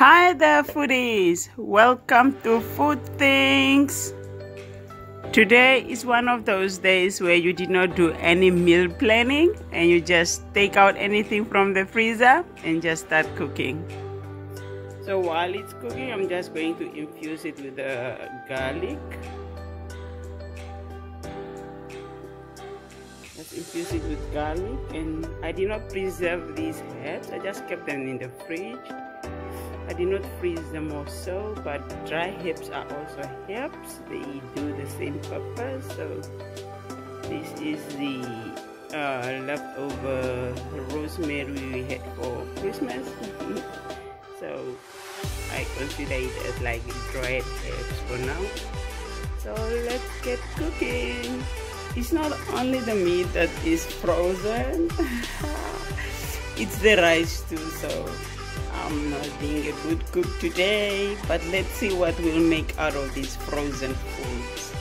Hi there foodies, welcome to Food Things. Today is one of those days where you did not do any meal planning and you just take out anything from the freezer and just start cooking. So while it's cooking, I'm just going to infuse it with garlic. Just infuse it with garlic, and I did not preserve these herbs, I just kept them in the fridge. I did not freeze them also, but dry herbs are also herbs. They do the same purpose. So this is the leftover rosemary we had for Christmas. So I consider it as like dried herbs for now. So let's get cooking. It's not only the meat that is frozen, it's the rice too. So I'm not being a good cook today, but let's see what we'll make out of these frozen foods.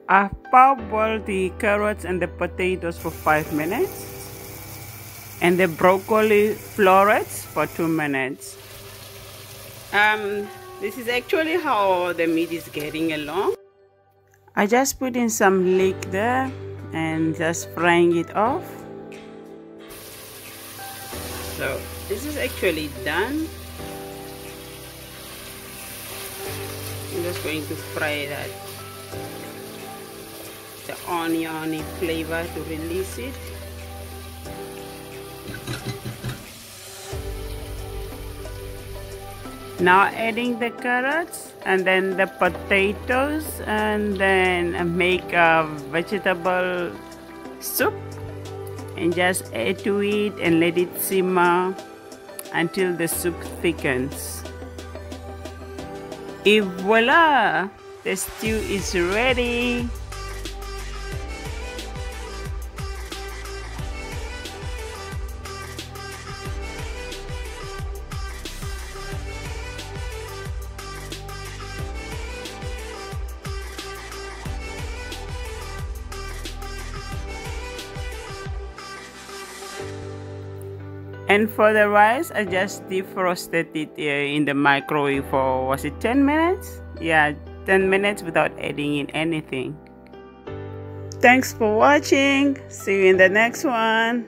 I've parboiled the carrots and the potatoes for 5 minutes. And the broccoli florets for 2 minutes. This is actually how the meat is getting along. I just put in some leek there and just frying it off. So this is actually done. I'm just going to fry that, the oniony flavor to release it. Now adding the carrots and then the potatoes, and then make a vegetable soup and just add to it and let it simmer until the soup thickens. Et voila! The stew is ready. And for the rice, I just defrosted it in the microwave for, was it 10 minutes? Yeah, 10 minutes without adding in anything. Thanks for watching. See you in the next one.